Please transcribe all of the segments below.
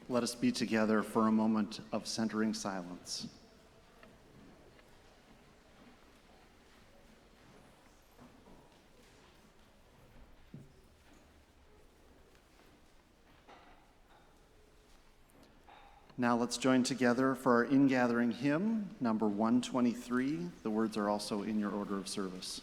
Let us be together for a moment of centering silence. Now let's join together for our in-gathering hymn, number 123. The words are also in your order of service.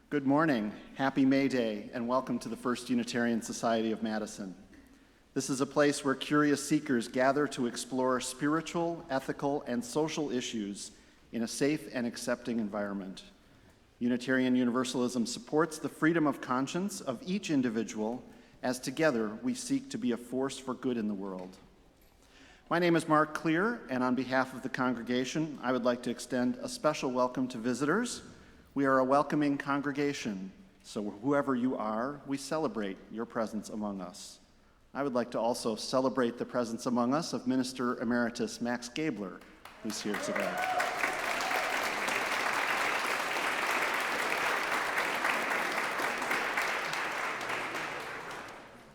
Good morning, happy May Day, and welcome to the First Unitarian Society of Madison. This is a place where curious seekers gather to explore spiritual, ethical, and social issues in a safe and accepting environment. Unitarian Universalism supports the freedom of conscience of each individual as together we seek to be a force for good in the world. My name is Mark Clear, and on behalf of the congregation, I would like to extend a special welcome to visitors. We are a welcoming congregation, so whoever you are, we celebrate your presence among us. I would like to also celebrate the presence among us of Minister Emeritus Max Gabler, who's here today.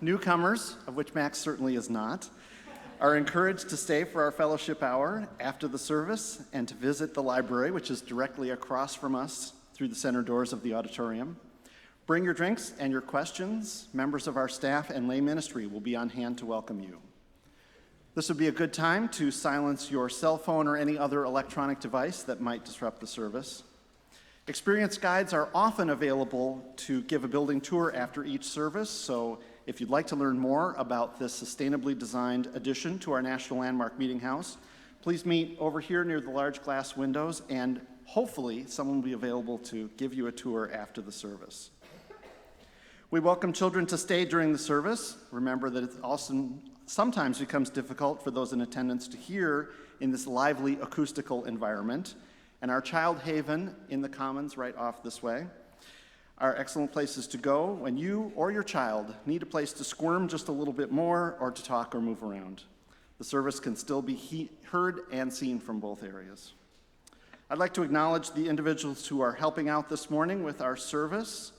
Newcomers, of which Max certainly is not, are encouraged to stay for our fellowship hour after the service and to visit the library, which is directly across from us through the center doors of the auditorium. Bring your drinks and your questions. Members of our staff and lay ministry will be on hand to welcome you. This would be a good time to silence your cell phone or any other electronic device that might disrupt the service. Experienced guides are often available to give a building tour after each service, so if you'd like to learn more about this sustainably designed addition to our National Landmark Meeting House, please meet over here near the large glass windows, and hopefully someone will be available to give you a tour after the service. We welcome children to stay during the service. Remember that it also sometimes becomes difficult for those in attendance to hear in this lively acoustical environment, and our child haven in the commons right off this way are excellent places to go when you or your child need a place to squirm just a little bit more or to talk or move around. The service can still be heard and seen from both areas. I'd like to acknowledge the individuals who are helping out this morning with our service.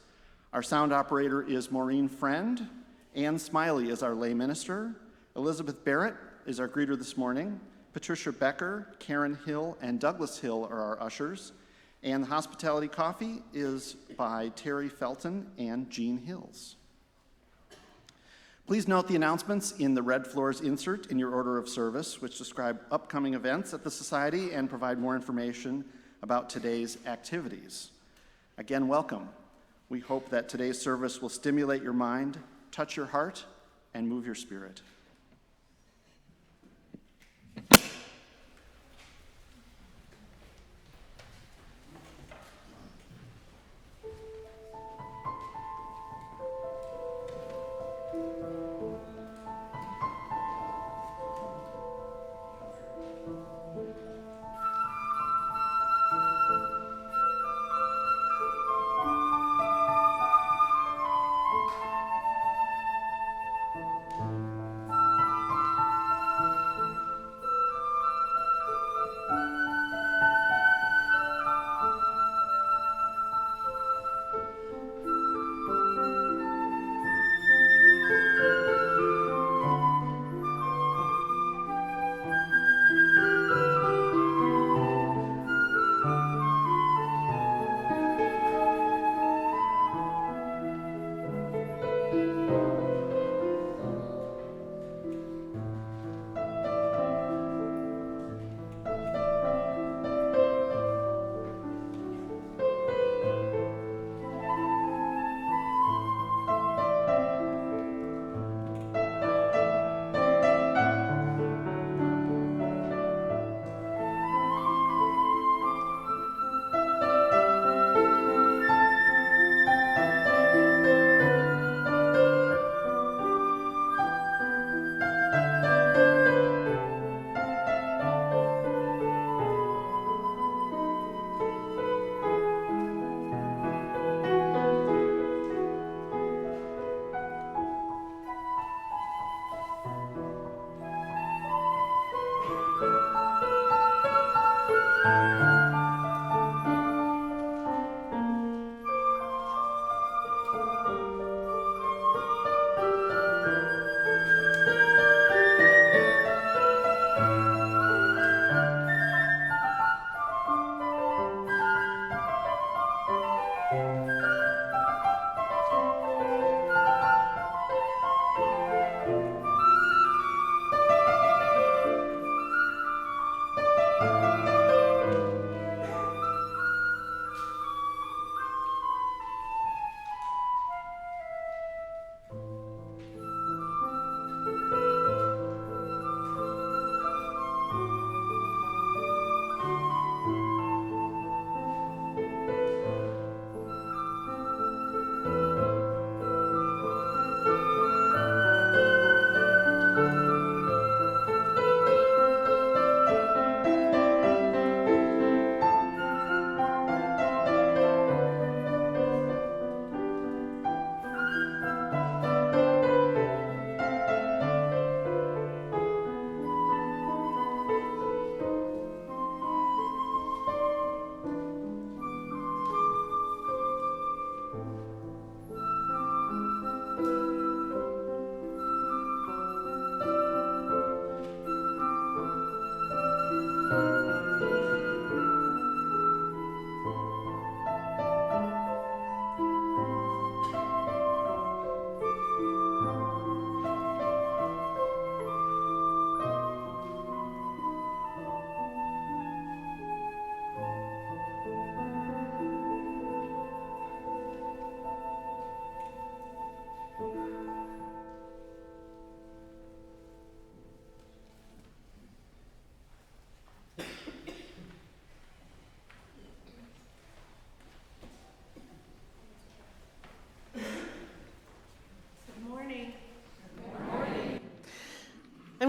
Our sound operator is Maureen Friend. Ann Smiley is our lay minister. Elizabeth Barrett is our greeter this morning. Patricia Becker, Karen Hill, and Douglas Hill are our ushers. And the hospitality coffee is by Terry Felton and Jean Hills. Please note the announcements in the red floors insert in your order of service, which describe upcoming events at the Society and provide more information about today's activities. Again, welcome. We hope that today's service will stimulate your mind, touch your heart, and move your spirit.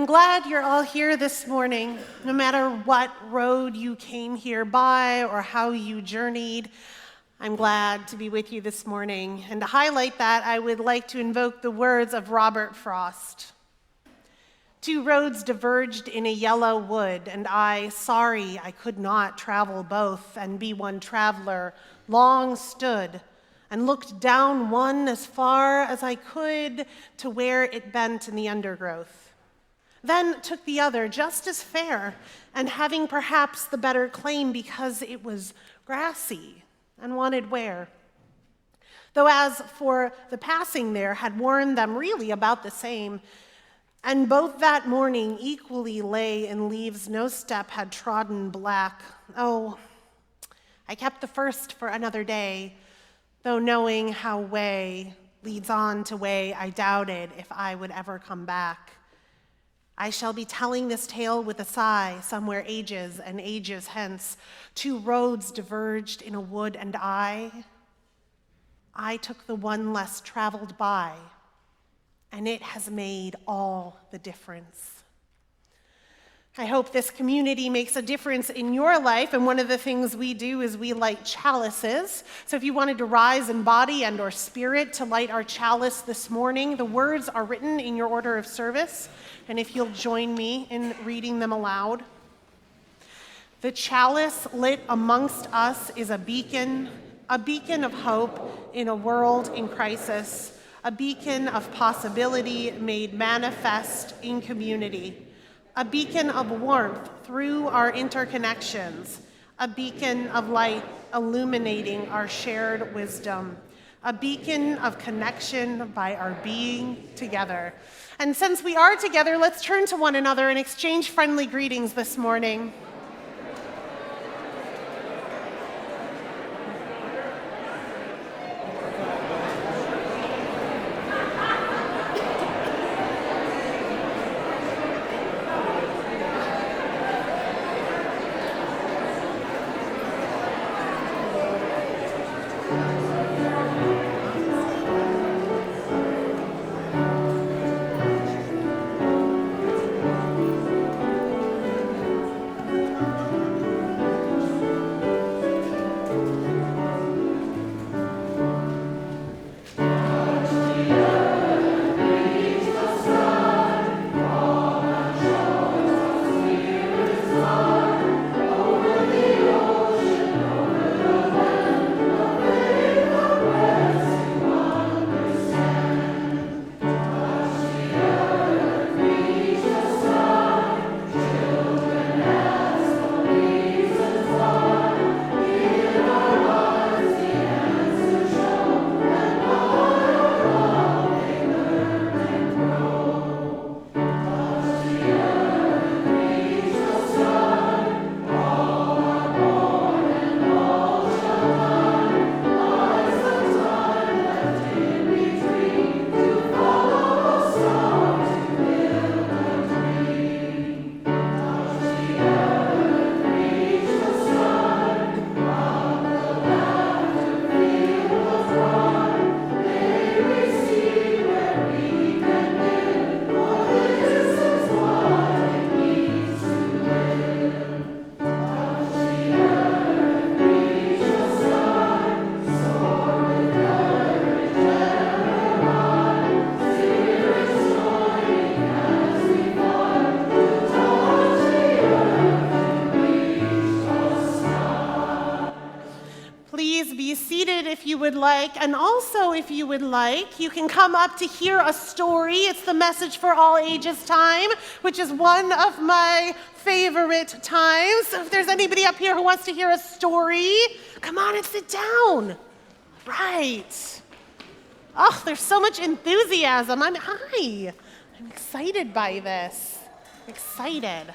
glad you're all here this morning. No matter what road you came here by or how you journeyed, I'm glad to be with you this morning. And to highlight that, I would like to invoke the words of Robert Frost. Two roads diverged in a yellow wood, and I, sorry I could not travel both and be one traveler, long stood and looked down one as far as I could to where it bent in the undergrowth. Then took the other, just as fair, and having perhaps the better claim because it was grassy and wanted wear. Though as for the passing there, had worn them really about the same, and both that morning equally lay in leaves no step had trodden black. Oh, I kept the first for another day, though knowing how way leads on to way I doubted if I would ever come back. I shall be telling this tale with a sigh, somewhere ages and ages hence. Two roads diverged in a wood, and I took the one less traveled by, and it has made all the difference. I hope this community makes a difference in your life, and one of the things we do is we light chalices. So if you wanted to rise in body and or spirit to light our chalice this morning, the words are written in your order of service, and if you'll join me in reading them aloud. The chalice lit amongst us is a beacon of hope in a world in crisis, a beacon of possibility made manifest in community, a beacon of warmth through our interconnections, a beacon of light illuminating our shared wisdom, a beacon of connection by our being together. And since we are together, let's turn to one another and exchange friendly greetings this morning. Would like, and also if you would like, you can come up to hear a story. It's the Message for All Ages time, which is one of my favorite times. So if there's anybody up here who wants to hear a story, come on and sit down. Right. Oh, there's so much enthusiasm. I'm excited by this. I'm excited.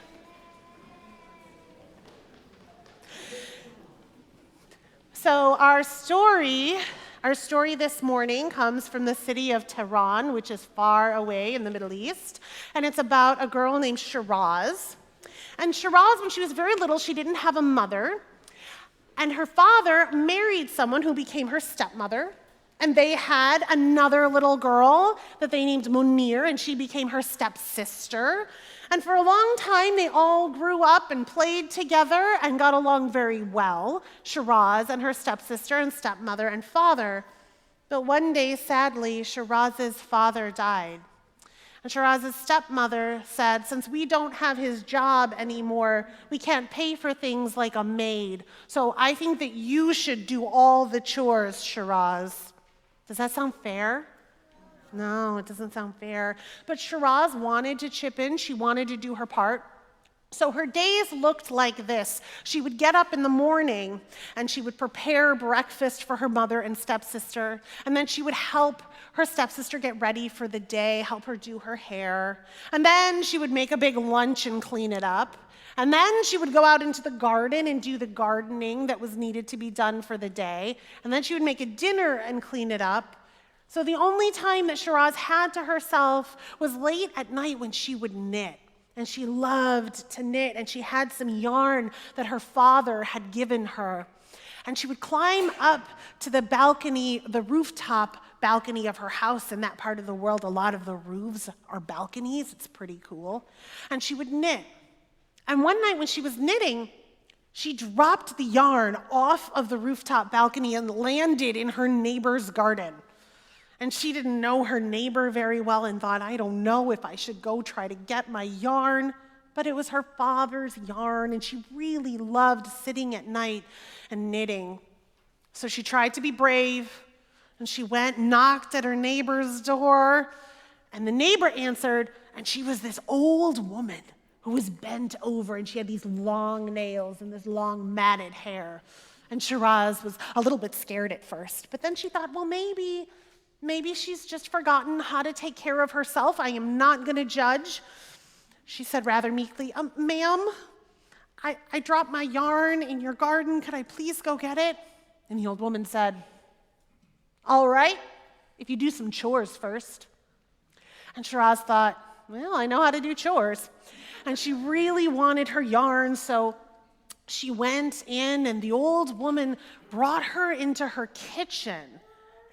So our story this morning comes from the city of Tehran, which is far away in the Middle East, and it's about a girl named Shiraz. And Shiraz, when she was very little, she didn't have a mother, and her father married someone who became her stepmother, and they had another little girl that they named Munir, and she became her stepsister. And for a long time, they all grew up and played together and got along very well, Shiraz and her stepsister and stepmother and father. But one day, sadly, Shiraz's father died. And Shiraz's stepmother said, since we don't have his job anymore, we can't pay for things like a maid. So I think that you should do all the chores, Shiraz. Does that sound fair? No, it doesn't sound fair. But Shiraz wanted to chip in. She wanted to do her part. So her days looked like this. She would get up in the morning and she would prepare breakfast for her mother and stepsister. And then she would help her stepsister get ready for the day, help her do her hair. And then she would make a big lunch and clean it up. And then she would go out into the garden and do the gardening that was needed to be done for the day. And then she would make a dinner and clean it up. So the only time that Shiraz had to herself was late at night when she would knit. And she loved to knit, and she had some yarn that her father had given her. And she would climb up to the balcony, the rooftop balcony of her house. In that part of the world, a lot of the roofs are balconies. It's pretty cool. And she would knit. And one night when she was knitting, she dropped the yarn off of the rooftop balcony and landed in her neighbor's garden. And she didn't know her neighbor very well and thought, I don't know if I should go try to get my yarn. But it was her father's yarn, and she really loved sitting at night and knitting. So she tried to be brave, and she went and knocked at her neighbor's door. And the neighbor answered, and she was this old woman who was bent over, and she had these long nails and this long matted hair. And Shiraz was a little bit scared at first, but then she thought, well, maybe she's just forgotten how to take care of herself. I am not going to judge. She said rather meekly, ma'am, I dropped my yarn in your garden. Could I please go get it? And the old woman said, all right, if you do some chores first. And Shiraz thought, well, I know how to do chores. And she really wanted her yarn, so she went in, and the old woman brought her into her kitchen.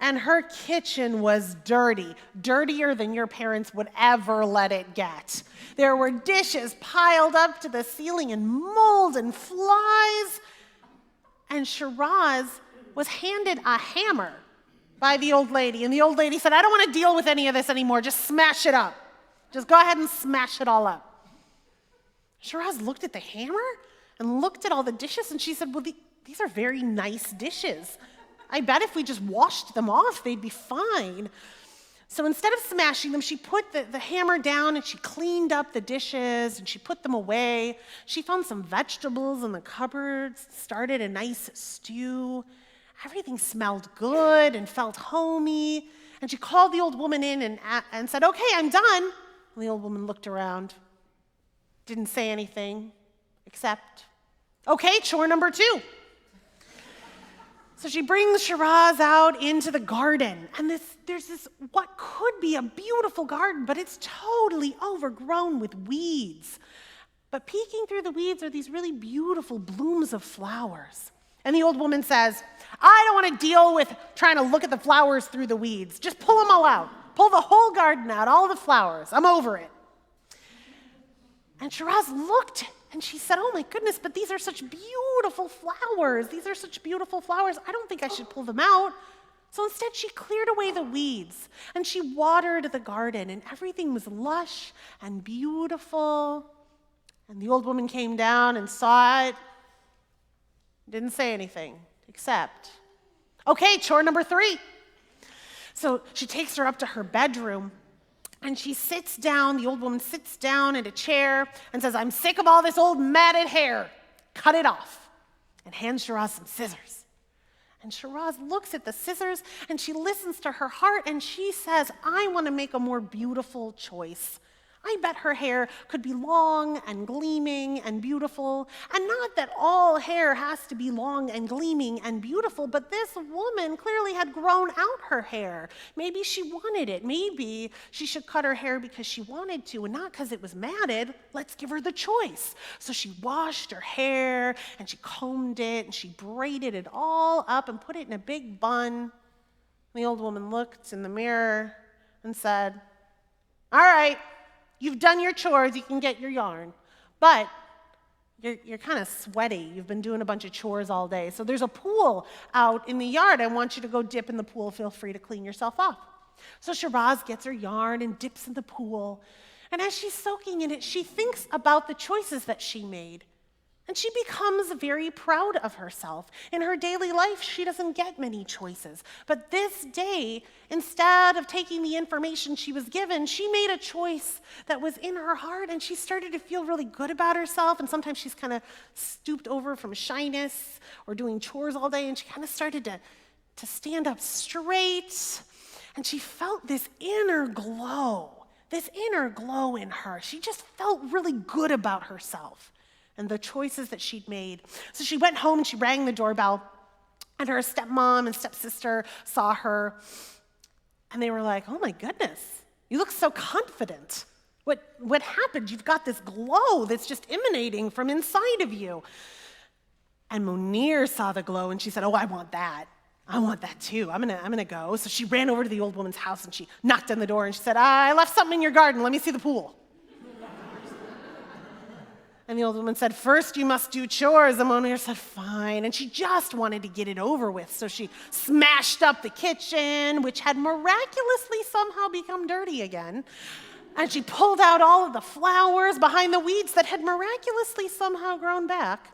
And her kitchen was dirty, dirtier than your parents would ever let it get. There were dishes piled up to the ceiling and mold and flies. And Shiraz was handed a hammer by the old lady. And the old lady said, I don't want to deal with any of this anymore. Just smash it up. Just go ahead and smash it all up. Shiraz looked at the hammer and looked at all the dishes, and she said, well, these are very nice dishes. I bet if we just washed them off, they'd be fine. So instead of smashing them, she put the hammer down and she cleaned up the dishes and she put them away. She found some vegetables in the cupboards, started a nice stew. Everything smelled good and felt homey. And she called the old woman in and said, okay, I'm done. And the old woman looked around, didn't say anything, except, okay, chore number 2. So she brings Shiraz out into the garden, and there's this what could be a beautiful garden, but it's totally overgrown with weeds. But peeking through the weeds are these really beautiful blooms of flowers. And the old woman says, I don't want to deal with trying to look at the flowers through the weeds. Just pull them all out. Pull the whole garden out, all the flowers. I'm over it. And Shiraz looked, and she said, oh my goodness, but these are such beautiful flowers. These are such beautiful flowers. I don't think I should pull them out. So instead, she cleared away the weeds, and she watered the garden, and everything was lush and beautiful. And the old woman came down and saw it, didn't say anything, except, okay, chore number 3. So she takes her up to her bedroom, and she sits down, the old woman sits down in a chair and says, I'm sick of all this old matted hair. Cut it off. And hands Shiraz some scissors. And Shiraz looks at the scissors and she listens to her heart and she says, I want to make a more beautiful choice. I bet her hair could be long and gleaming and beautiful. And not that all hair has to be long and gleaming and beautiful, but this woman clearly had grown out her hair. Maybe she wanted it. Maybe she should cut her hair because she wanted to and not because it was matted. Let's give her the choice. So she washed her hair and she combed it and she braided it all up and put it in a big bun. The old woman looked in the mirror and said, all right, You've done your chores, you can get your yarn. But you're kind of sweaty. You've been doing a bunch of chores all day. So there's a pool out in the yard. I want you to go dip in the pool. Feel free to clean yourself off. So Shiraz gets her yarn and dips in the pool. And as she's soaking in it, she thinks about the choices that she made. And she becomes very proud of herself. In her daily life, she doesn't get many choices. But this day, instead of taking the information she was given, she made a choice that was in her heart, and she started to feel really good about herself. And sometimes she's kind of stooped over from shyness or doing chores all day, and she kind of started to stand up straight. And she felt this inner glow in her. She just felt really good about herself and the choices that she'd made. So she went home and she rang the doorbell, and her stepmom and stepsister saw her, and they were like, "Oh my goodness, you look so confident. What happened? You've got this glow that's just emanating from inside of you." And Munir saw the glow, and she said, "Oh, I want that. I want that too. I'm gonna go." So she ran over to the old woman's house and she knocked on the door and she said, "I left something in your garden. Let me see the pool." And the old woman said, "First you must do chores." And Munir said, "Fine." And she just wanted to get it over with. So she smashed up the kitchen, which had miraculously somehow become dirty again. And she pulled out all of the flowers behind the weeds that had miraculously somehow grown back.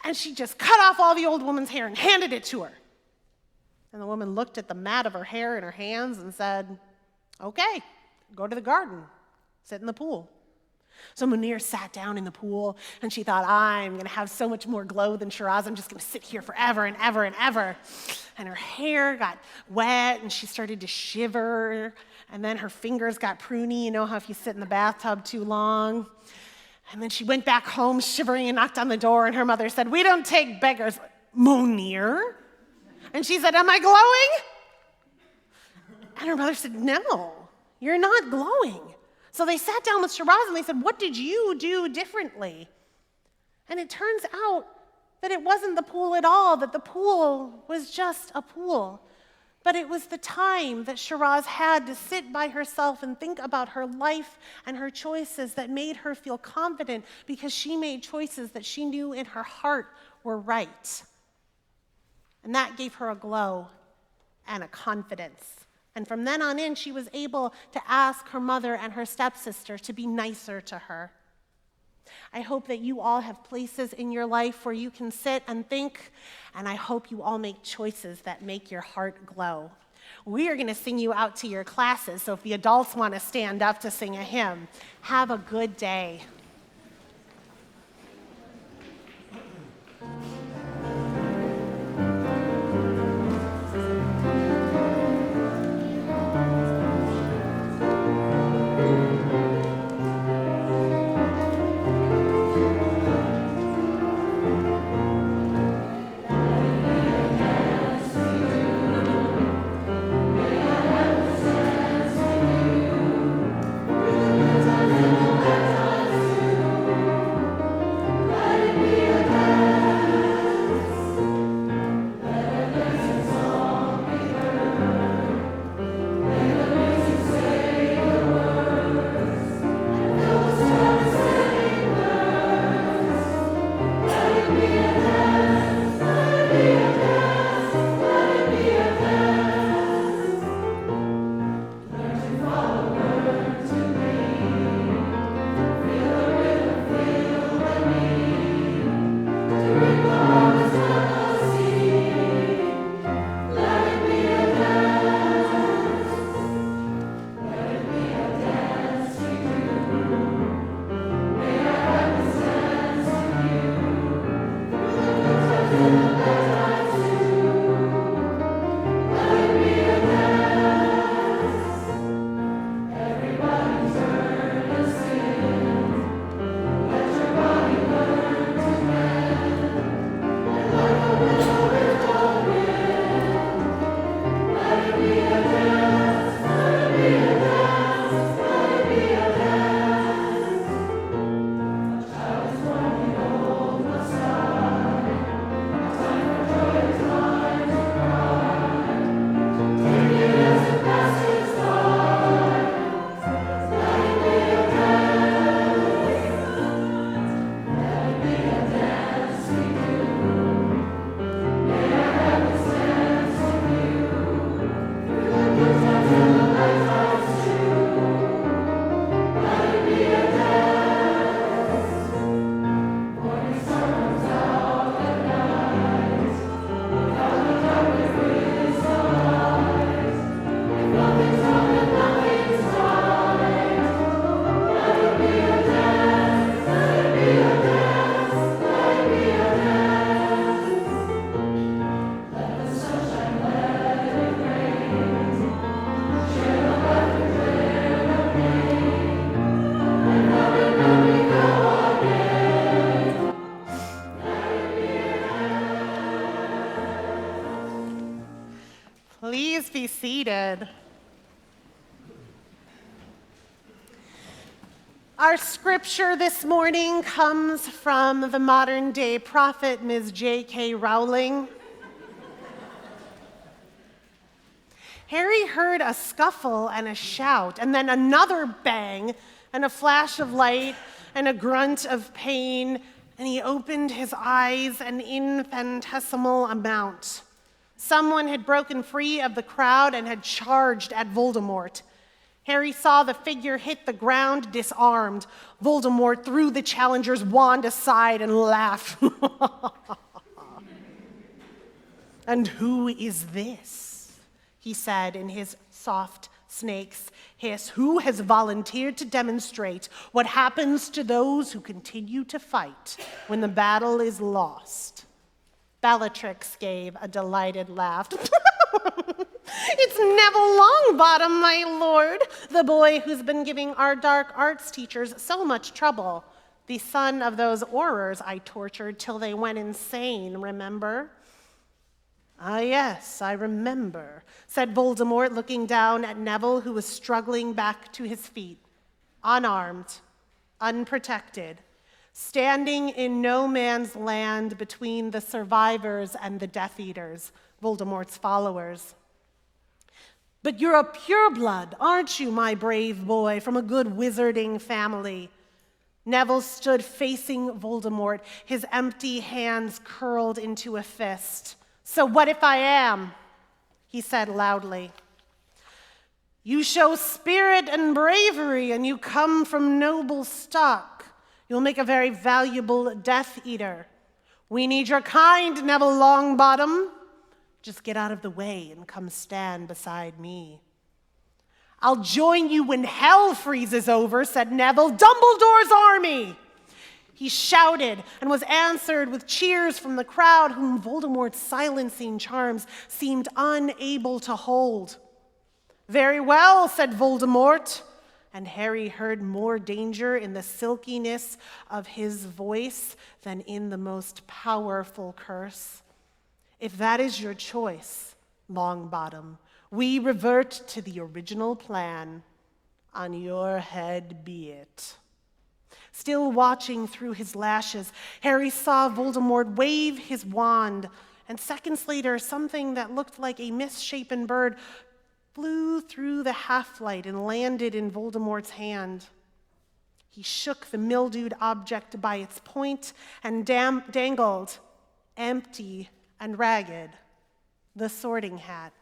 And she just cut off all the old woman's hair and handed it to her. And the woman looked at the mat of her hair in her hands and said, "Okay, go to the garden, sit in the pool." So Munir sat down in the pool, and she thought, "I'm going to have so much more glow than Shiraz. I'm just going to sit here forever and ever and ever." And her hair got wet, and she started to shiver, and then her fingers got pruny. You know how if you sit in the bathtub too long? And then she went back home shivering and knocked on the door, and her mother said, "We don't take beggars." "Munir?" And she said, "Am I glowing?" And her mother said, "No, you're not glowing." So they sat down with Shiraz and they said, "What did you do differently?" And it turns out that it wasn't the pool at all, that the pool was just a pool. But it was the time that Shiraz had to sit by herself and think about her life and her choices that made her feel confident, because she made choices that she knew in her heart were right. And that gave her a glow and a confidence. And from then on in, she was able to ask her mother and her stepsister to be nicer to her. I hope that you all have places in your life where you can sit and think, and I hope you all make choices that make your heart glow. We are going to sing you out to your classes, so if the adults want to stand up to sing a hymn, have a good day. seated. Our scripture this morning comes from the modern-day prophet, Ms. J.K. Rowling. Harry heard a scuffle and a shout, and then another bang, and a flash of light, and a grunt of pain, and he opened his eyes an infinitesimal amount. Someone had broken free of the crowd and had charged at Voldemort. Harry saw the figure hit the ground disarmed. Voldemort threw the challenger's wand aside and laughed. "And who is this?" he said in his soft snake's hiss. "Who has volunteered to demonstrate what happens to those who continue to fight when the battle is lost?" Bellatrix gave a delighted laugh. "It's Neville Longbottom, my lord, the boy who's been giving our dark arts teachers so much trouble. The son of those Aurors I tortured till they went insane, remember?" "Ah, yes, I remember," said Voldemort, looking down at Neville, who was struggling back to his feet, unarmed, unprotected, standing in no man's land between the survivors and the Death Eaters, Voldemort's followers. "But you're a pureblood, aren't you, my brave boy, from a good wizarding family?" Neville stood facing Voldemort, his empty hands curled into a fist. "So what if I am?" he said loudly. "You show spirit and bravery, and you come from noble stock. You'll make a very valuable Death Eater. We need your kind, Neville Longbottom. Just get out of the way and come stand beside me." "I'll join you when hell freezes over," said Neville. "Dumbledore's army!" He shouted and was answered with cheers from the crowd, whom Voldemort's silencing charms seemed unable to hold. "Very well," said Voldemort, and Harry heard more danger in the silkiness of his voice than in the most powerful curse. "If that is your choice, Longbottom, we revert to the original plan. On your head be it." Still watching through his lashes, Harry saw Voldemort wave his wand, and seconds later, something that looked like a misshapen bird flew through the half-light and landed in Voldemort's hand. He shook the mildewed object by its point and dangled, empty and ragged, the sorting hat.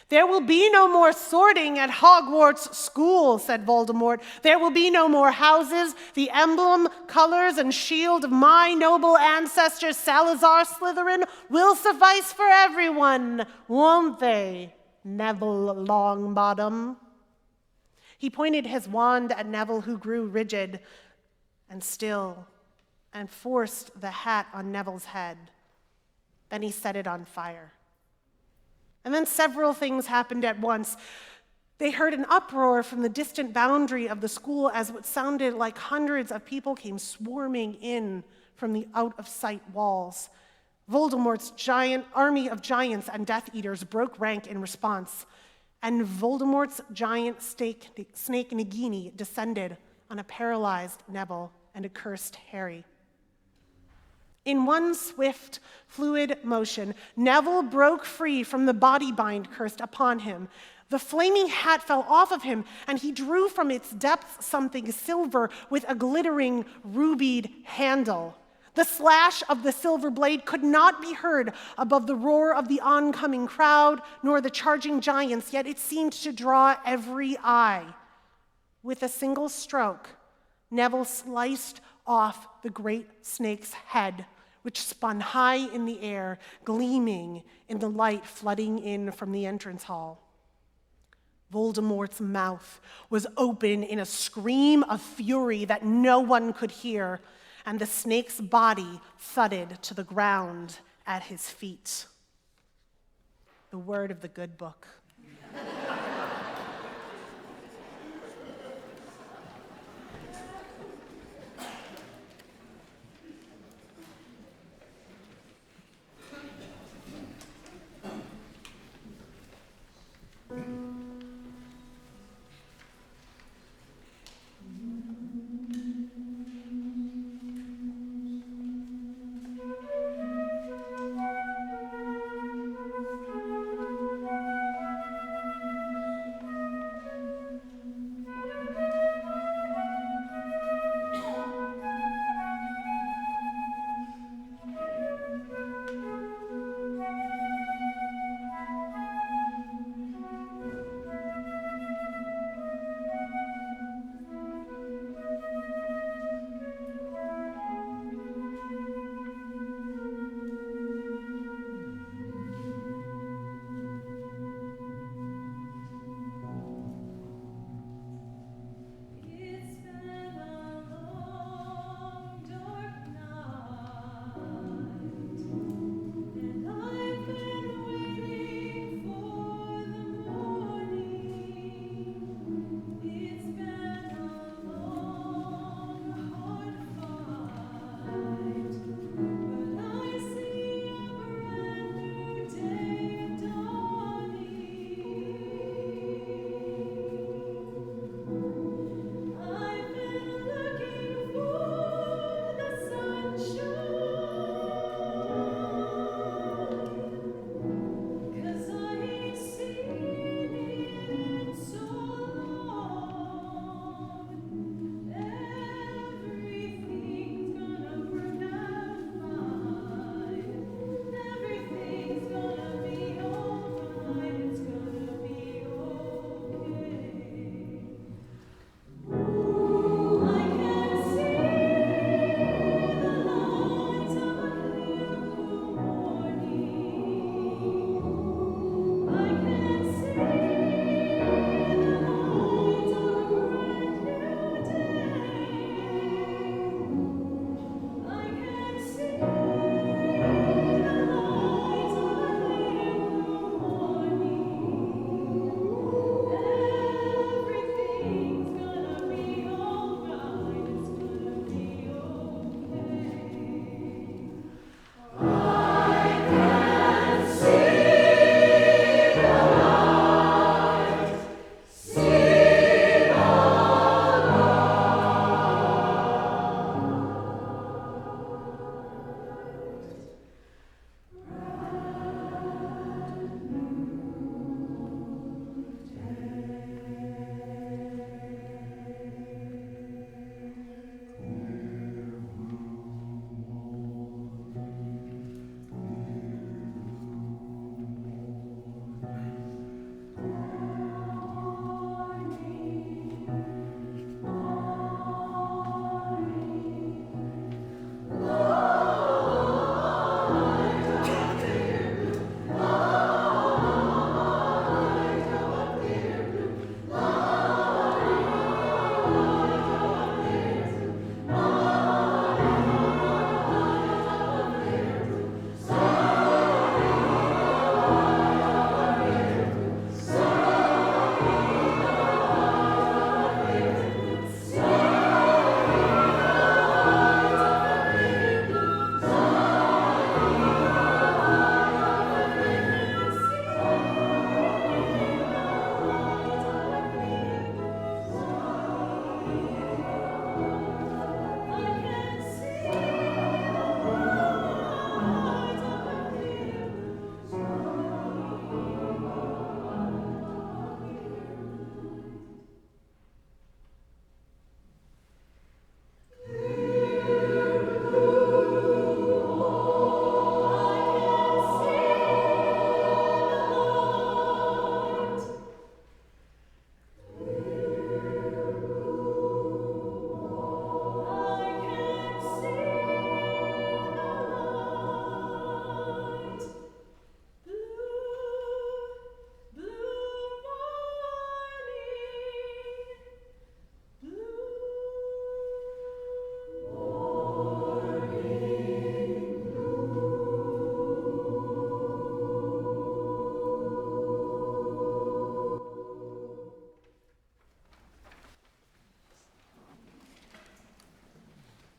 "There will be no more sorting at Hogwarts School," said Voldemort. "There will be no more houses. The emblem, colors, and shield of my noble ancestor Salazar Slytherin will suffice for everyone, won't they, Neville Longbottom?" He pointed his wand at Neville, who grew rigid and still, and forced the hat on Neville's head. Then he set it on fire. And then several things happened at once. They heard an uproar from the distant boundary of the school as what sounded like hundreds of people came swarming in from the out-of-sight walls. Voldemort's giant army of giants and Death Eaters broke rank in response, and Voldemort's giant snake Nagini descended on a paralyzed Neville and a cursed Harry. In one swift, fluid motion, Neville broke free from the body bind cursed upon him. The flaming hat fell off of him, and he drew from its depths something silver with a glittering rubied handle. The slash of the silver blade could not be heard above the roar of the oncoming crowd, nor the charging giants, yet it seemed to draw every eye. With a single stroke, Neville sliced off the great snake's head, which spun high in the air, gleaming in the light flooding in from the entrance hall. Voldemort's mouth was open in a scream of fury that no one could hear, and the snake's body thudded to the ground at his feet. The word of the good book.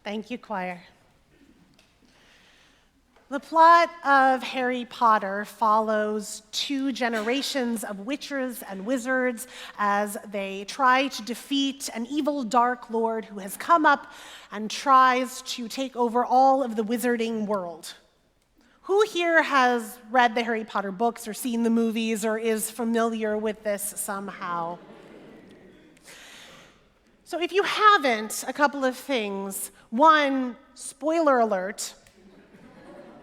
Thank you, choir. The plot of Harry Potter follows two generations of witches and wizards as they try to defeat an evil dark lord who has come up and tries to take over all of the wizarding world. Who here has read the Harry Potter books or seen the movies or is familiar with this somehow? So if you haven't, a couple of things. One, spoiler alert.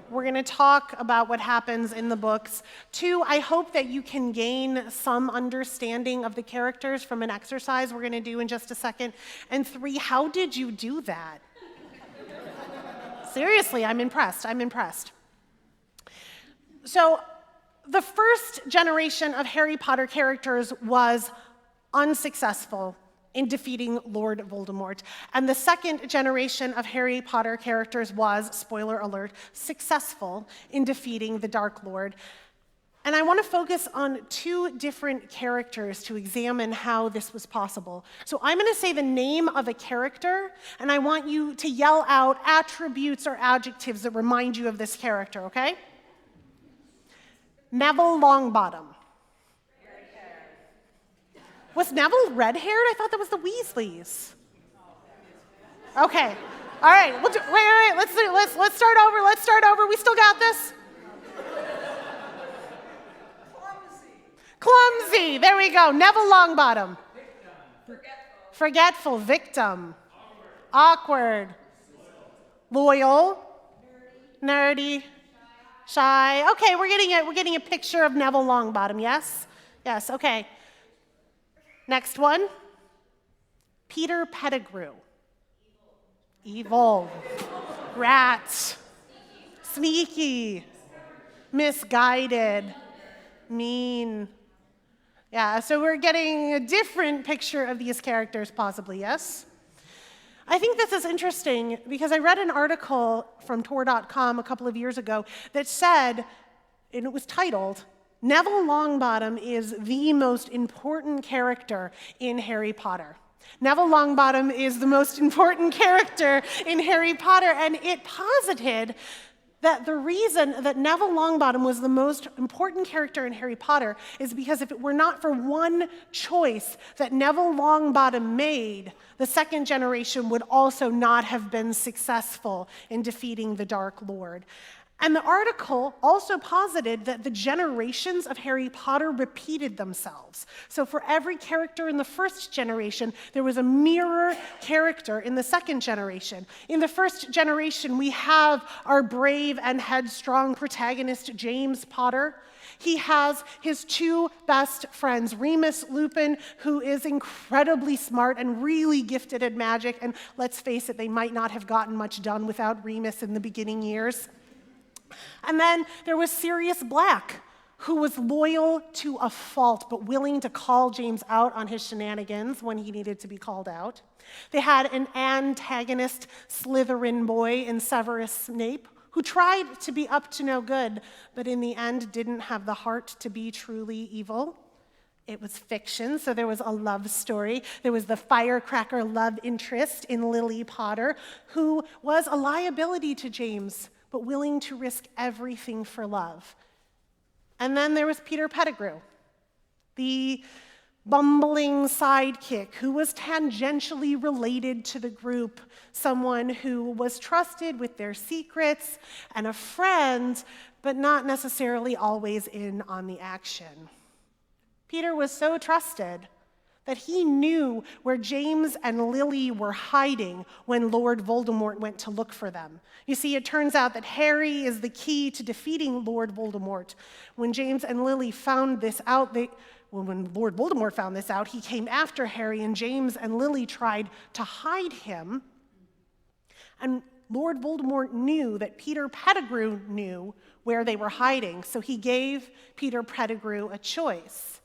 We're going to talk about what happens in the books. Two, I hope that you can gain some understanding of the characters from an exercise we're going to do in just a second. And three, how did you do that? Seriously, I'm impressed. So, the first generation of Harry Potter characters was unsuccessful in defeating Lord Voldemort. And the second generation of Harry Potter characters was, spoiler alert, successful in defeating the Dark Lord. And I want to focus on two different characters to examine how this was possible. So I'm going to say the name of a character, and I want you to yell out attributes or adjectives that remind you of this character, okay? Neville Longbottom. Was Neville red-haired? I thought that was the Weasleys. Okay. All right. Wait. Let's start over. We still got this. Clumsy. There we go. Neville Longbottom. Forgetful. Victim. Awkward. Loyal. Nerdy. Shy. Okay, we're getting a picture of Neville Longbottom, yes? Yes, okay. Next one. Peter Pettigrew. Evil. Rat. Sneaky. Misguided. Mean. Yeah, so we're getting a different picture of these characters, possibly, yes? I think this is interesting because I read an article from Tor.com a couple of years ago that said, and it was titled, Neville Longbottom is the most important character in Harry Potter. Neville Longbottom is the most important character in Harry Potter, and it posited that the reason that Neville Longbottom was the most important character in Harry Potter is because if it were not for one choice that Neville Longbottom made, the second generation would also not have been successful in defeating the Dark Lord. And the article also posited that the generations of Harry Potter repeated themselves. So for every character in the first generation, there was a mirror character in the second generation. In the first generation, we have our brave and headstrong protagonist, James Potter. He has his two best friends, Remus Lupin, who is incredibly smart and really gifted at magic. And let's face it, they might not have gotten much done without Remus in the beginning years. And then there was Sirius Black, who was loyal to a fault, but willing to call James out on his shenanigans when he needed to be called out. They had an antagonist Slytherin boy in Severus Snape, who tried to be up to no good, but in the end didn't have the heart to be truly evil. It was fiction, so there was a love story. There was the firecracker love interest in Lily Potter, who was a liability to James, but willing to risk everything for love. And then there was Peter Pettigrew, the bumbling sidekick who was tangentially related to the group, someone who was trusted with their secrets and a friend, but not necessarily always in on the action. Peter was so trusted that he knew where James and Lily were hiding when Lord Voldemort went to look for them. You see, it turns out that Harry is the key to defeating Lord Voldemort. When James and Lily found this out, when Lord Voldemort found this out, he came after Harry, and James and Lily tried to hide him. And Lord Voldemort knew that Peter Pettigrew knew where they were hiding, so he gave Peter Pettigrew a choice.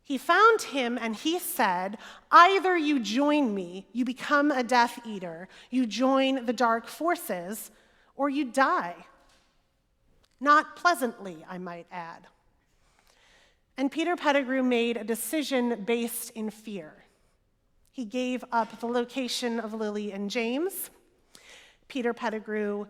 He found him and he said, either you join me, you become a Death Eater, you join the dark forces, or you die. Not pleasantly, I might add. And Peter Pettigrew made a decision based in fear. He gave up the location of Lily and James. Peter Pettigrew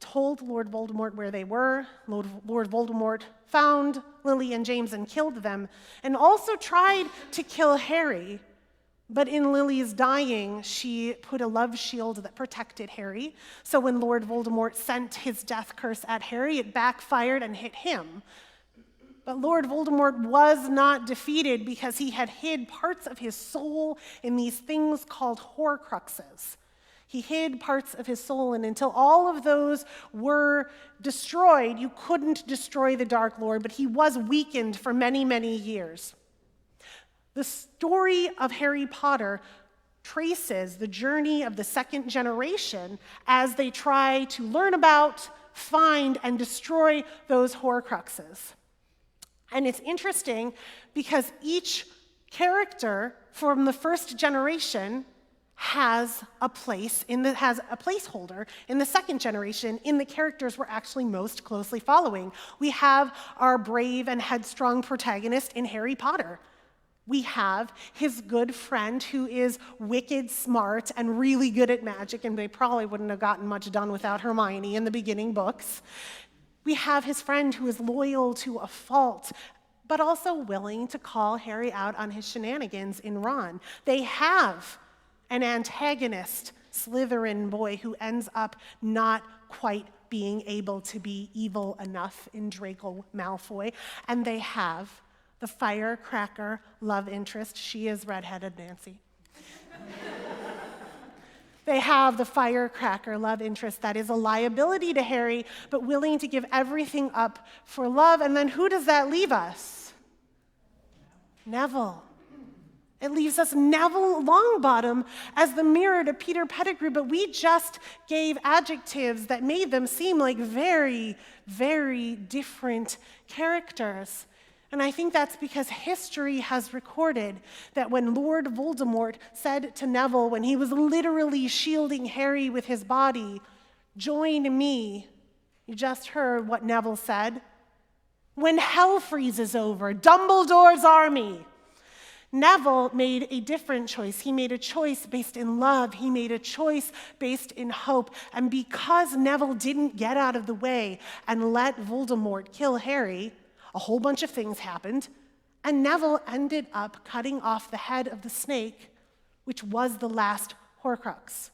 told Lord Voldemort where they were. Lord Voldemort found Lily and James and killed them, and also tried to kill Harry. But in Lily's dying, she put a love shield that protected Harry. So when Lord Voldemort sent his death curse at Harry, it backfired and hit him. But Lord Voldemort was not defeated because he had hid parts of his soul in these things called Horcruxes. He hid parts of his soul, and until all of those were destroyed, you couldn't destroy the Dark Lord, but he was weakened for many, many years. The story of Harry Potter traces the journey of the second generation as they try to learn about, find, and destroy those Horcruxes. And it's interesting because each character from the first generation has a placeholder in the second generation in the characters we're actually most closely following. We have our brave and headstrong protagonist in Harry Potter. We have his good friend who is wicked smart and really good at magic, and they probably wouldn't have gotten much done without Hermione in the beginning books. We have his friend who is loyal to a fault, but also willing to call Harry out on his shenanigans in Ron. They have an antagonist, Slytherin boy, who ends up not quite being able to be evil enough in Draco Malfoy. And they have the firecracker love interest. She is redheaded Nancy. They have the firecracker love interest that is a liability to Harry, but willing to give everything up for love. And then who does that leave us? Neville. It leaves us Neville Longbottom as the mirror to Peter Pettigrew, but we just gave adjectives that made them seem like very, very different characters. And I think that's because history has recorded that when Lord Voldemort said to Neville, when he was literally shielding Harry with his body, "Join me," you just heard what Neville said. "When hell freezes over, Dumbledore's army." Neville made a different choice. He made a choice based in love. He made a choice based in hope. And because Neville didn't get out of the way and let Voldemort kill Harry, a whole bunch of things happened, and Neville ended up cutting off the head of the snake, which was the last Horcrux.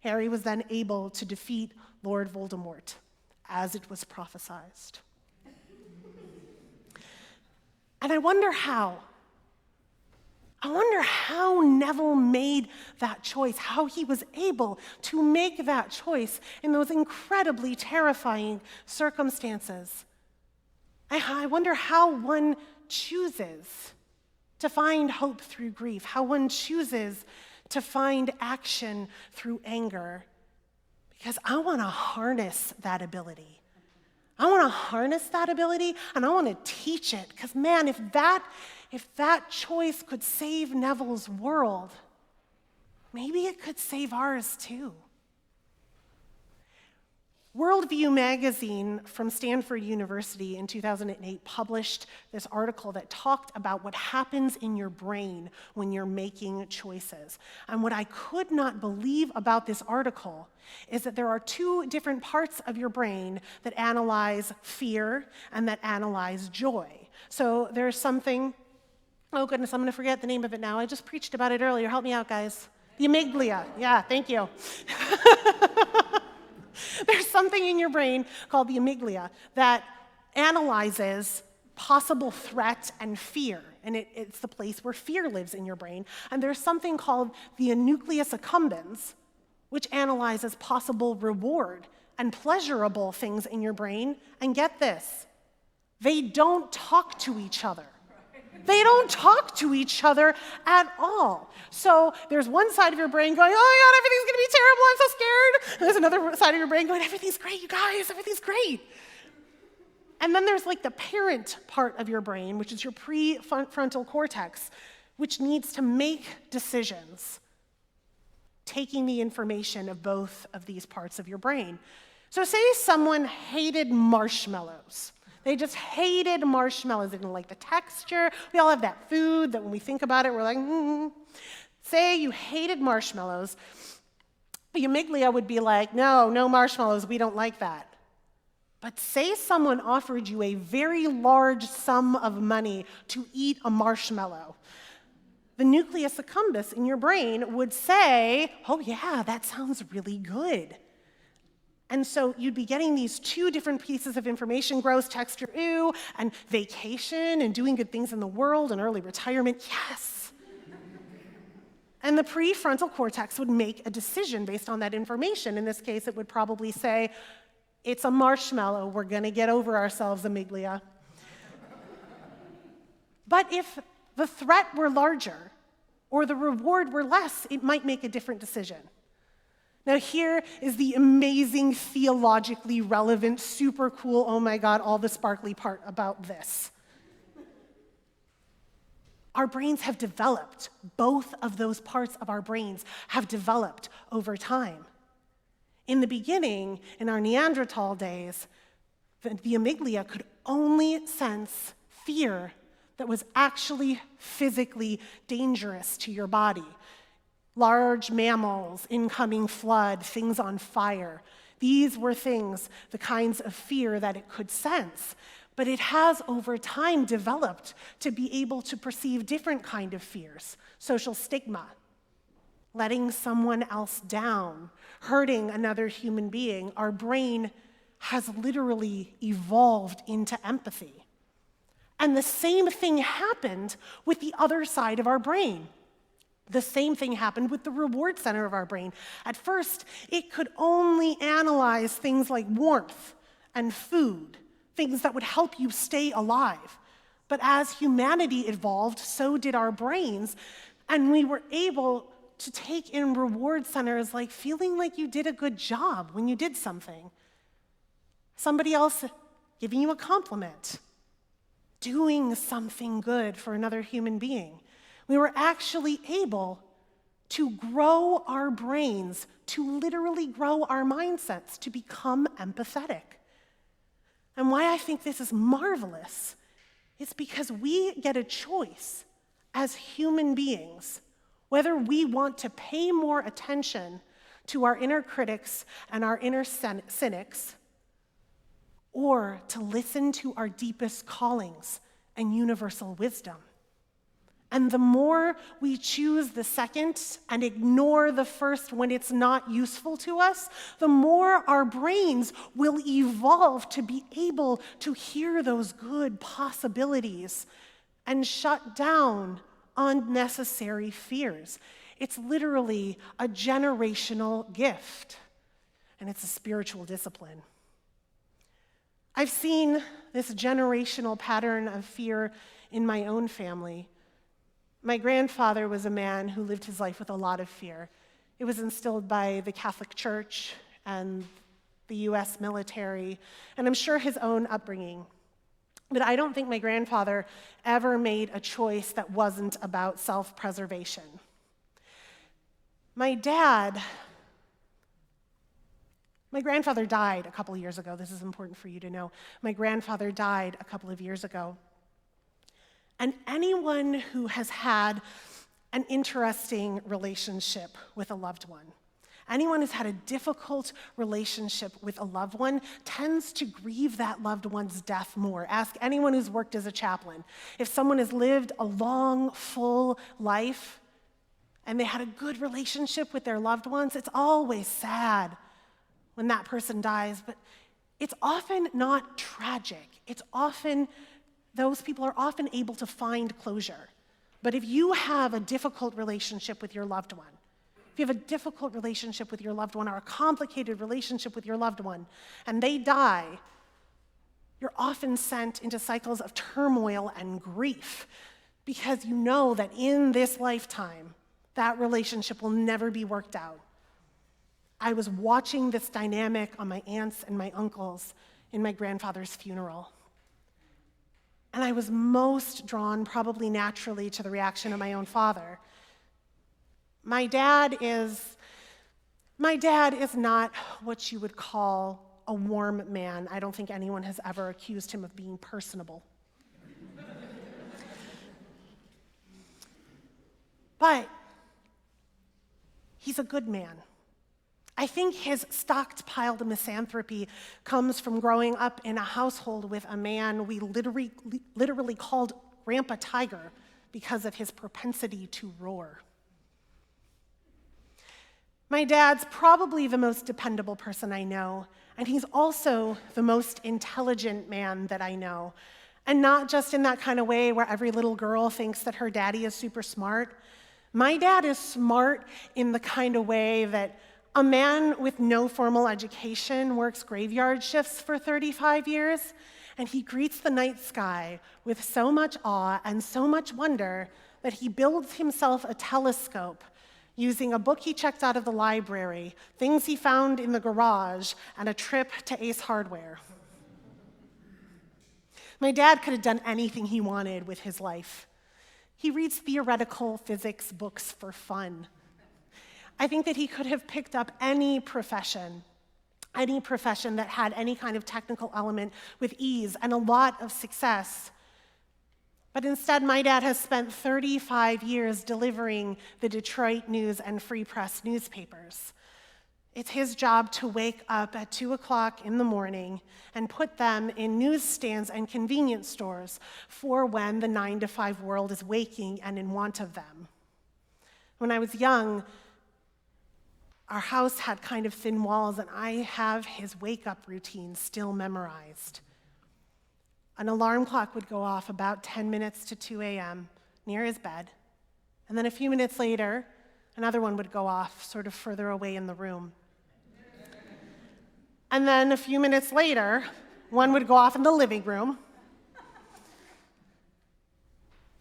Harry was then able to defeat Lord Voldemort, as it was prophesied. And I wonder how Neville made that choice, how he was able to make that choice in those incredibly terrifying circumstances. I wonder how one chooses to find hope through grief, how one chooses to find action through anger, because I want to harness that ability. I want to harness that ability, and I want to teach it, because man, if that choice could save Neville's world, maybe it could save ours too. Worldview magazine from Stanford University in 2008 published this article that talked about what happens in your brain when you're making choices. And what I could not believe about this article is that there are two different parts of your brain that analyze fear and that analyze joy. So there's something, oh goodness, I'm going to forget the name of it now. I just preached about it earlier. Help me out, guys. The amygdala. Yeah, thank you. There's something in your brain called the amygdala that analyzes possible threat and fear, and it's the place where fear lives in your brain. And there's something called the nucleus accumbens, which analyzes possible reward and pleasurable things in your brain. And get this, they don't talk to each other. They don't talk to each other at all. So there's one side of your brain going, oh my God, everything's gonna be terrible, I'm so scared. And there's another side of your brain going, everything's great, you guys, everything's great. And then there's like the parent part of your brain, which is your prefrontal cortex, which needs to make decisions, taking the information of both of these parts of your brain. So say someone hated marshmallows. They just hated marshmallows. They didn't like the texture. We all have that food that when we think about it, we're like, Say you hated marshmallows. The amygdala would be like, no, no marshmallows, we don't like that. But say someone offered you a very large sum of money to eat a marshmallow. The nucleus accumbens in your brain would say, oh yeah, that sounds really good. And so you'd be getting these two different pieces of information, gross texture, ooh, and vacation, and doing good things in the world, and early retirement, yes. And the prefrontal cortex would make a decision based on that information. In this case, it would probably say, it's a marshmallow, we're gonna get over ourselves, amygdala. But if the threat were larger, or the reward were less, it might make a different decision. Now here is the amazing, theologically relevant, super cool, oh my God, all the sparkly part about this. Our brains have developed, both of those parts of our brains have developed over time. In the beginning, in our Neanderthal days, the amygdala could only sense fear that was actually physically dangerous to your body. Large mammals, incoming flood, things on fire. These were things, the kinds of fear that it could sense. But it has, over time, developed to be able to perceive different kind of fears. Social stigma, letting someone else down, hurting another human being. Our brain has literally evolved into empathy. And the same thing happened with the other side of our brain. The same thing happened with the reward center of our brain. At first, it could only analyze things like warmth and food, things that would help you stay alive. But as humanity evolved, so did our brains, and we were able to take in reward centers like feeling like you did a good job when you did something. Somebody else giving you a compliment, doing something good for another human being. We were actually able to grow our brains, to literally grow our mindsets, to become empathetic. And why I think this is marvelous is because we get a choice as human beings whether we want to pay more attention to our inner critics and our inner cynics, or to listen to our deepest callings and universal wisdom. And the more we choose the second and ignore the first when it's not useful to us, the more our brains will evolve to be able to hear those good possibilities and shut down unnecessary fears. It's literally a generational gift, and it's a spiritual discipline. I've seen this generational pattern of fear in my own family. My grandfather was a man who lived his life with a lot of fear. It was instilled by the Catholic Church and the US military, and I'm sure his own upbringing. But I don't think my grandfather ever made a choice that wasn't about self-preservation. My grandfather died a couple of years ago. This is important for you to know. My grandfather died a couple of years ago. And anyone who has had an interesting relationship with a loved one, anyone who's had a difficult relationship with a loved one tends to grieve that loved one's death more. Ask anyone who's worked as a chaplain. If someone has lived a long, full life and they had a good relationship with their loved ones, it's always sad when that person dies, but it's often not tragic. Those people are often able to find closure. But if you have a difficult relationship with your loved one, if you have a difficult relationship with your loved one or a complicated relationship with your loved one, and they die, you're often sent into cycles of turmoil and grief because you know that in this lifetime, that relationship will never be worked out. I was watching this dynamic on my aunts and my uncles in my grandfather's funeral. And I was most drawn, probably naturally, to the reaction of my own father. My dad is not what you would call a warm man. I don't think anyone has ever accused him of being personable. But he's a good man. I think his stockpiled misanthropy comes from growing up in a household with a man we literally called Grandpa Tiger because of his propensity to roar. My dad's probably the most dependable person I know, and he's also the most intelligent man that I know. And not just in that kind of way where every little girl thinks that her daddy is super smart. My dad is smart in the kind of way that a man with no formal education works graveyard shifts for 35 years, and he greets the night sky with so much awe and so much wonder that he builds himself a telescope using a book he checked out of the library, things he found in the garage, and a trip to Ace Hardware. My dad could have done anything he wanted with his life. He reads theoretical physics books for fun. I think that he could have picked up any profession that had any kind of technical element with ease and a lot of success. But instead, my dad has spent 35 years delivering the Detroit News and Free Press newspapers. It's his job to wake up at 2 o'clock in the morning and put them in newsstands and convenience stores for when the 9-to-5 world is waking and in want of them. When I was young, our house had kind of thin walls, and I have his wake-up routine still memorized. An alarm clock would go off about 10 minutes to 2 a.m. near his bed, and then a few minutes later, another one would go off sort of further away in the room. And then a few minutes later, one would go off in the living room.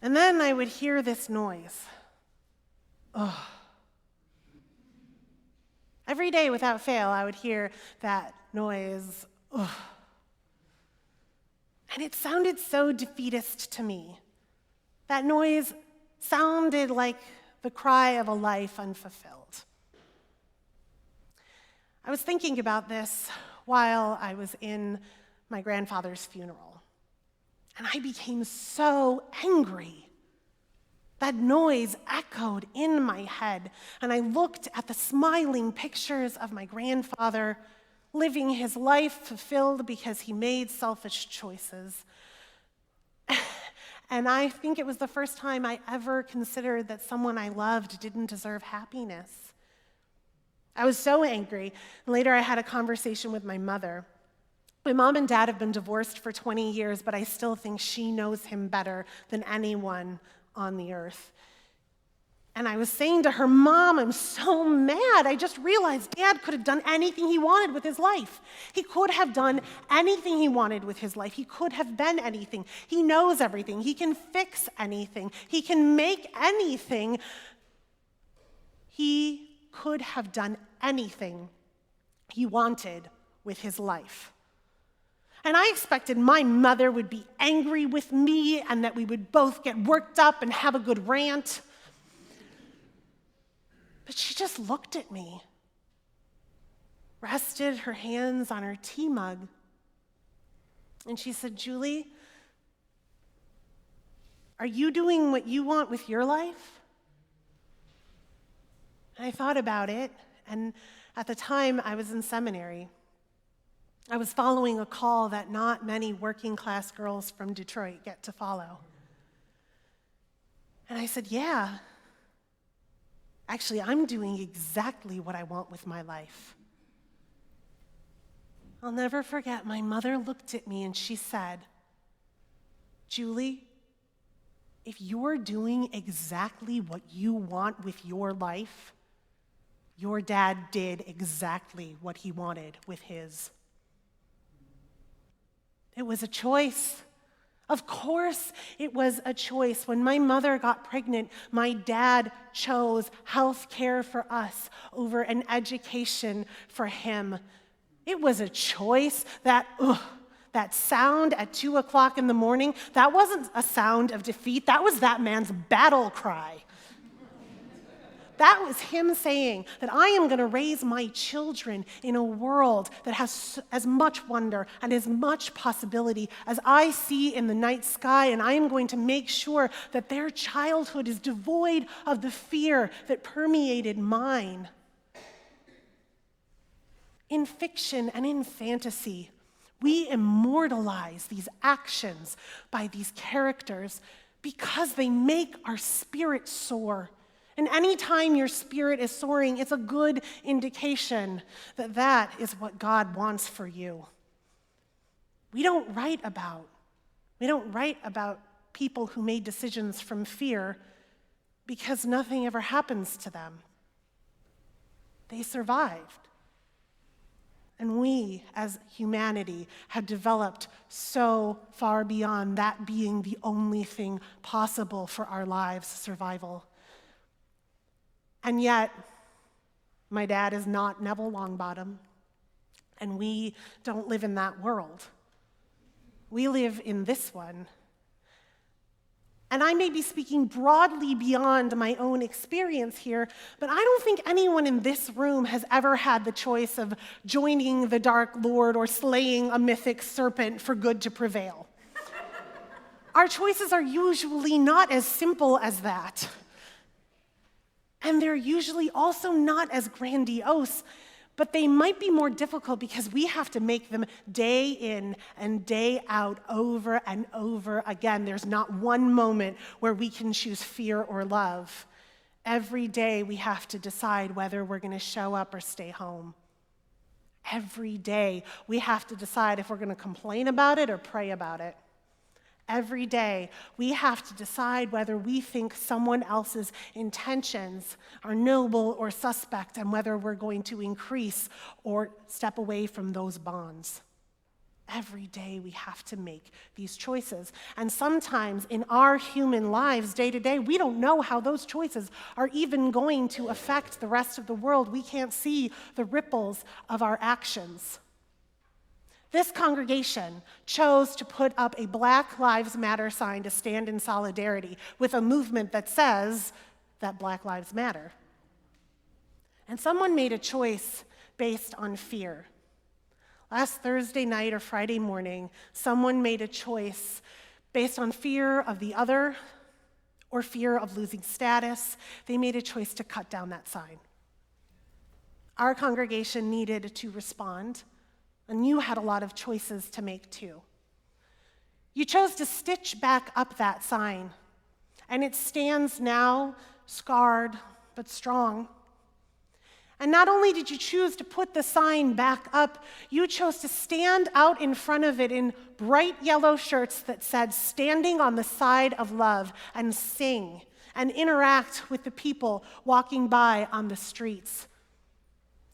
And then I would hear this noise. Ugh. Every day without fail, I would hear that noise. Ugh. And it sounded so defeatist to me. That noise sounded like the cry of a life unfulfilled. I was thinking about this while I was in my grandfather's funeral, and I became so angry. That noise echoed in my head, and I looked at the smiling pictures of my grandfather living his life fulfilled because he made selfish choices. And I think it was the first time I ever considered that someone I loved didn't deserve happiness. I was so angry. Later, I had a conversation with my mother. My mom and dad have been divorced for 20 years, but I still think she knows him better than anyone on the earth. And I was saying to her, Mom, I'm so mad. I just realized Dad could have done anything he wanted with his life. He could have done anything he wanted with his life. He could have been anything. He knows everything. He can fix anything. He can make anything. He could have done anything he wanted with his life. And I expected my mother would be angry with me and that we would both get worked up and have a good rant. But she just looked at me, rested her hands on her tea mug, and she said, Julie, are you doing what you want with your life? And I thought about it, and at the time I was in seminary. I was following a call that not many working-class girls from Detroit get to follow. And I said, yeah. Actually, I'm doing exactly what I want with my life. I'll never forget, my mother looked at me and she said, Julie, if you're doing exactly what you want with your life, your dad did exactly what he wanted with his. It was a choice. Of course, it was a choice. When my mother got pregnant, my dad chose health care for us over an education for him. It was a choice. That sound at 2 o'clock in the morning, that wasn't a sound of defeat. That was that man's battle cry. That was him saying that I am going to raise my children in a world that has as much wonder and as much possibility as I see in the night sky, and I am going to make sure that their childhood is devoid of the fear that permeated mine. In fiction and in fantasy, we immortalize these actions by these characters because they make our spirit soar. And anytime your spirit is soaring, it's a good indication that that is what God wants for you. We don't write about people who made decisions from fear because nothing ever happens to them. They survived. And we, as humanity, have developed so far beyond that being the only thing possible for our lives' survival. And yet, my dad is not Neville Longbottom, and we don't live in that world. We live in this one. And I may be speaking broadly beyond my own experience here, but I don't think anyone in this room has ever had the choice of joining the Dark Lord or slaying a mythic serpent for good to prevail. Our choices are usually not as simple as that. And they're usually also not as grandiose, but they might be more difficult because we have to make them day in and day out, over and over again. There's not one moment where we can choose fear or love. Every day we have to decide whether we're going to show up or stay home. Every day we have to decide if we're going to complain about it or pray about it. Every day, we have to decide whether we think someone else's intentions are noble or suspect and whether we're going to increase or step away from those bonds. Every day, we have to make these choices. And sometimes in our human lives, day to day, we don't know how those choices are even going to affect the rest of the world. We can't see the ripples of our actions. This congregation chose to put up a Black Lives Matter sign to stand in solidarity with a movement that says that Black Lives Matter. And someone made a choice based on fear. Last Thursday night or Friday morning, someone made a choice based on fear of the other or fear of losing status. They made a choice to cut down that sign. Our congregation needed to respond. And you had a lot of choices to make too. You chose to stitch back up that sign, and it stands now scarred but strong. And not only did you choose to put the sign back up, you chose to stand out in front of it in bright yellow shirts that said, "Standing on the side of love," and sing and interact with the people walking by on the streets.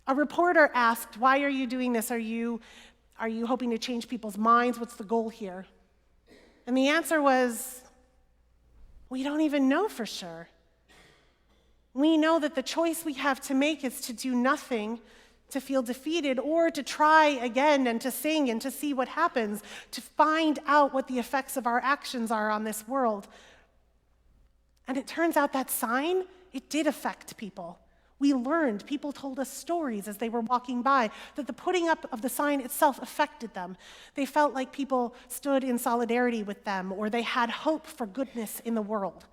A reporter asked, "Why are you doing this? Are you hoping to change people's minds? What's the goal here?" And the answer was, "We don't even know for sure. We know that the choice we have to make is to do nothing, to feel defeated, or to try again and to sing and to see what happens, to find out what the effects of our actions are on this world." And it turns out that sign, it did affect people. We learned, people told us stories as they were walking by, that the putting up of the sign itself affected them. They felt like people stood in solidarity with them, or they had hope for goodness in the world.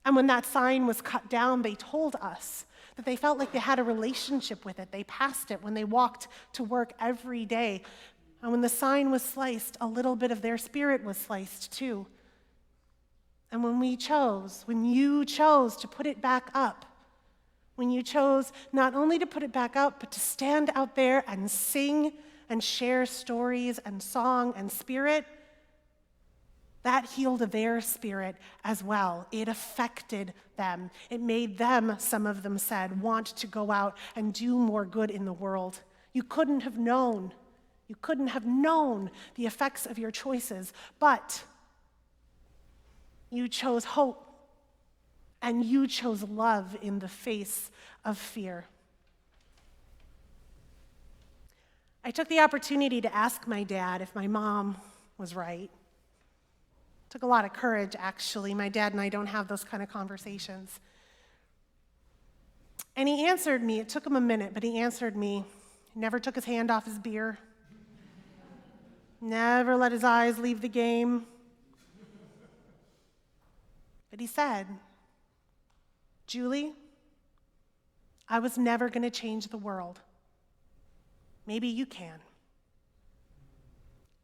And when that sign was cut down, they told us that they felt like they had a relationship with it. They passed it when they walked to work every day. And when the sign was sliced, a little bit of their spirit was sliced too. And when you chose to put it back up, when you chose not only to put it back up, but to stand out there and sing and share stories and song and spirit, that healed their spirit as well. It affected them. It made them, some of them said, want to go out and do more good in the world. You couldn't have known the effects of your choices, but you chose hope. And you chose love in the face of fear. I took the opportunity to ask my dad if my mom was right. It took a lot of courage, actually. My dad and I don't have those kind of conversations. And he answered me. It took him a minute, but he answered me. He never took his hand off his beer. Never let his eyes leave the game. But he said, "Julie, I was never going to change the world. maybe you can.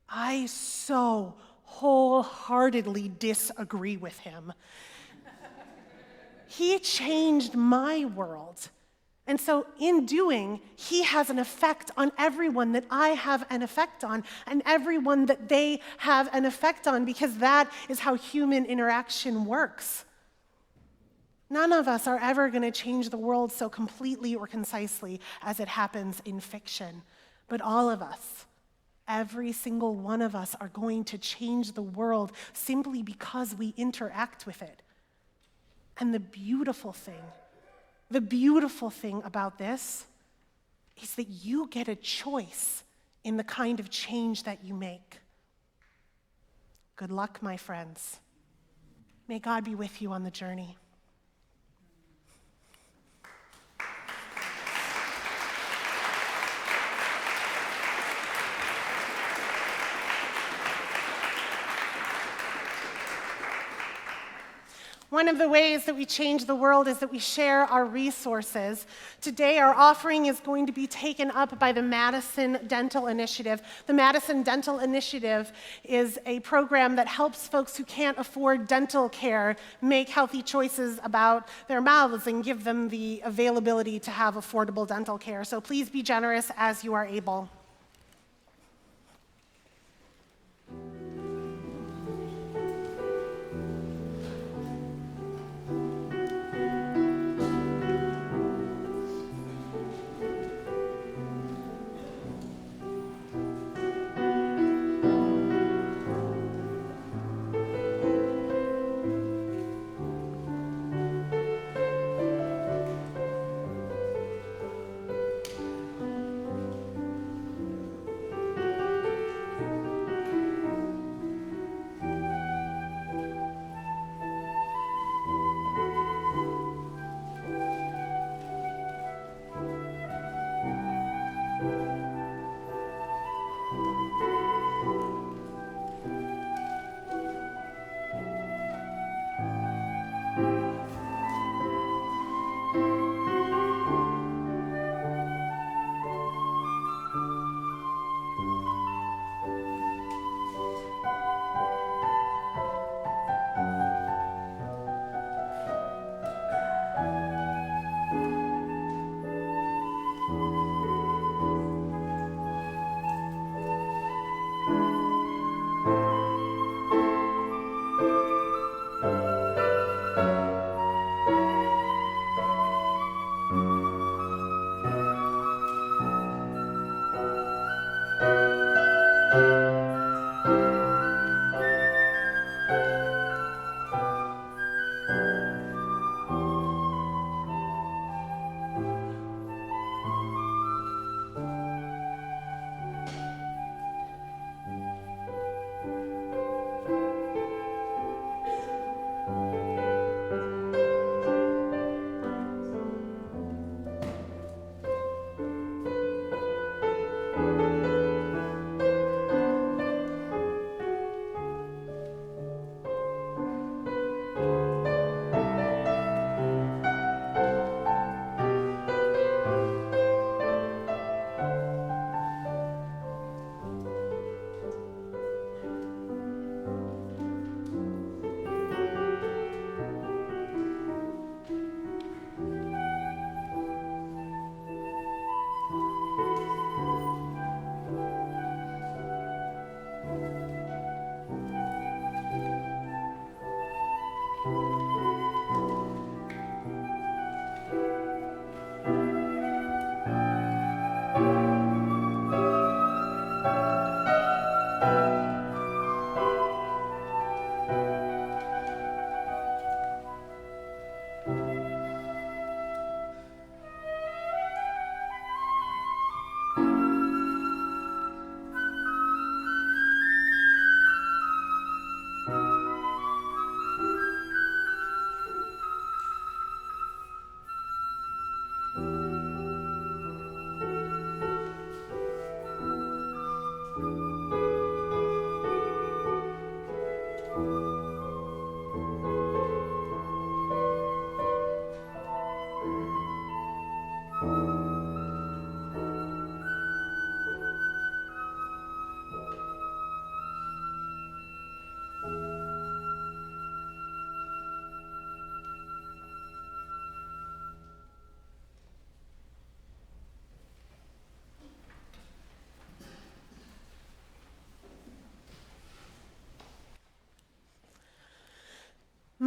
I so wholeheartedly disagree with him. He changed my world. And so in doing, he has an effect on everyone that I have an effect on, and everyone that they have an effect on, because that is how human interaction works. None of us are ever going to change the world so completely or concisely as it happens in fiction. But all of us, every single one of us, are going to change the world simply because we interact with it. And the beautiful thing about this is that you get a choice in the kind of change that you make. Good luck, my friends. May God be with you on the journey. One of the ways that we change the world is that we share our resources. Today, our offering is going to be taken up by the Madison Dental Initiative. The Madison Dental Initiative is a program that helps folks who can't afford dental care make healthy choices about their mouths and give them the availability to have affordable dental care. So please be generous as you are able.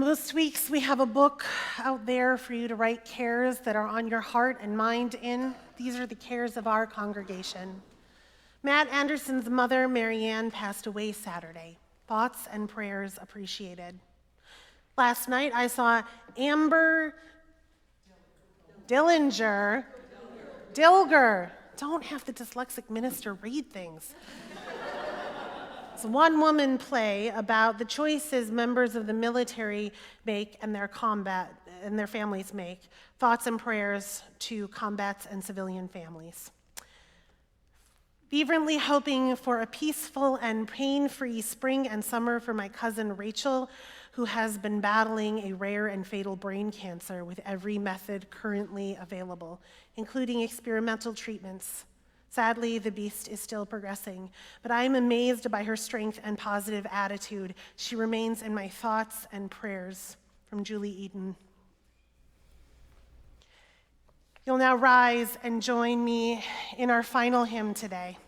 Most weeks we have a book out there for you to write cares that are on your heart and mind in. These are the cares of our congregation. Matt Anderson's mother, Marianne, passed away Saturday. Thoughts and prayers appreciated. Last night I saw Amber Dillinger. Don't have the dyslexic minister read things. It's a one-woman play about the choices members of the military make and their families make. Thoughts and prayers to combats and civilian families. Fervently hoping for a peaceful and pain-free spring and summer for my cousin Rachel, who has been battling a rare and fatal brain cancer with every method currently available, including experimental treatments. Sadly, the beast is still progressing, but I am amazed by her strength and positive attitude. She remains in my thoughts and prayers. From Julie Eden. You'll now rise and join me in our final hymn today.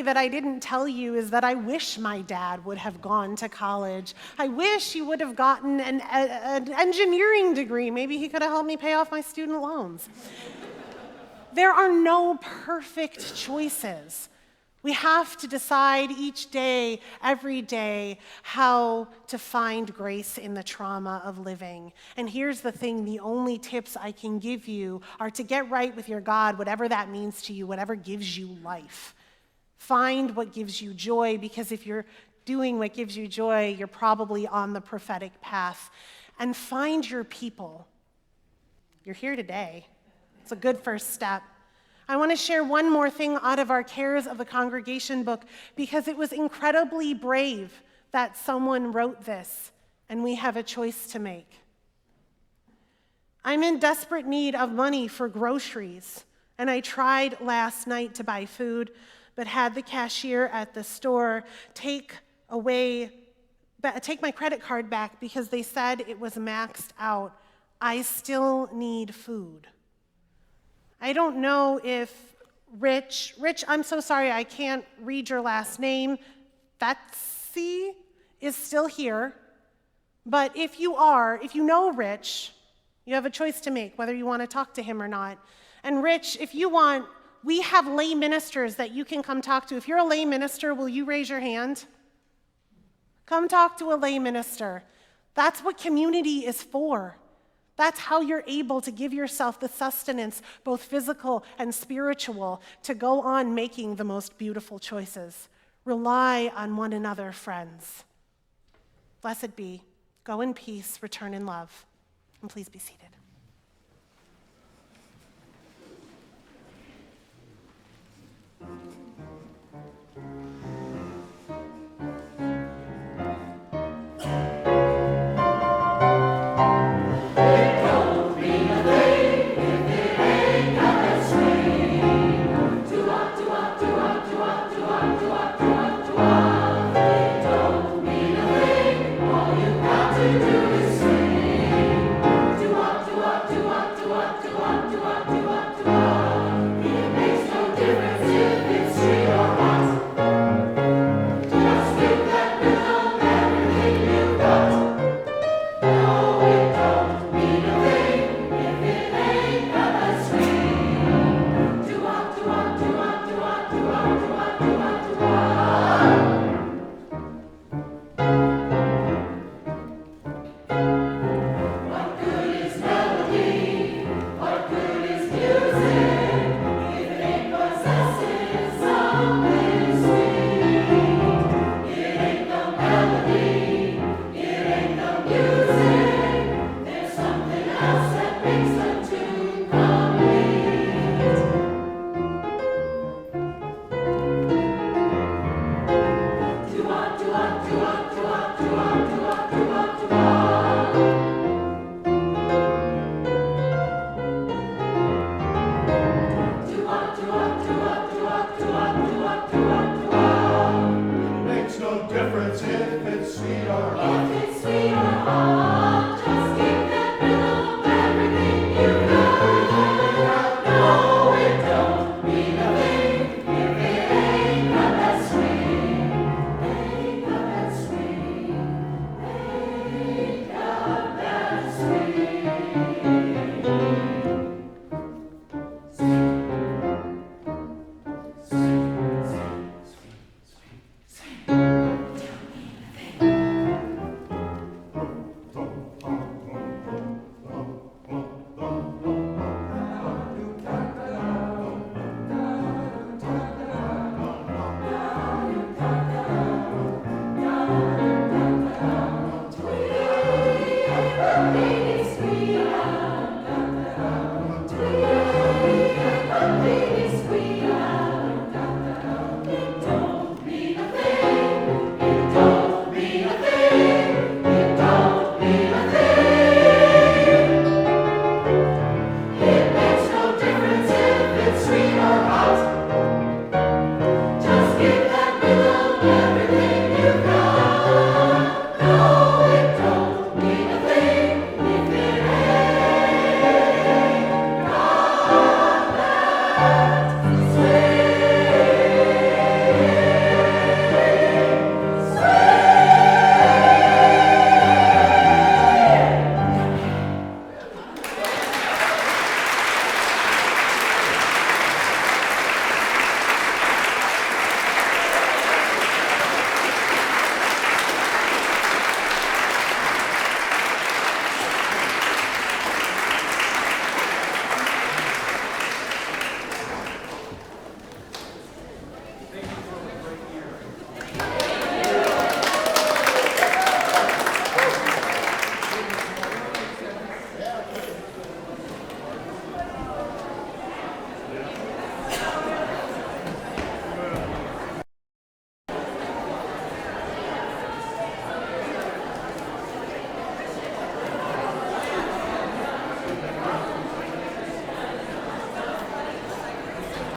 That I didn't tell you is that I wish my dad would have gone to college. I wish he would have gotten an engineering degree. Maybe he could have helped me pay off my student loans. There are no perfect choices. We have to decide each day, every day, how to find grace in the trauma of living. And here's the thing, the only tips I can give you are to get right with your God, whatever that means to you, whatever gives you life. Find what gives you joy, because if you're doing what gives you joy, you're probably on the prophetic path. And find your people. You're here today. It's a good first step. I want to share one more thing out of our Cares of the Congregation book, because it was incredibly brave that someone wrote this, and we have a choice to make. I'm in desperate need of money for groceries, and I tried last night to buy food, but had the cashier at the store take my credit card back because they said it was maxed out. I still need food. I don't know if Rich, I'm so sorry, I can't read your last name. Betsy is still here. But if you know Rich, you have a choice to make, whether you want to talk to him or not. And Rich, if you want, we have lay ministers that you can come talk to. If you're a lay minister, will you raise your hand? Come talk to a lay minister. That's what community is for. That's how you're able to give yourself the sustenance, both physical and spiritual, to go on making the most beautiful choices. Rely on one another, friends. Blessed be. Go in peace, return in love. And please be seated.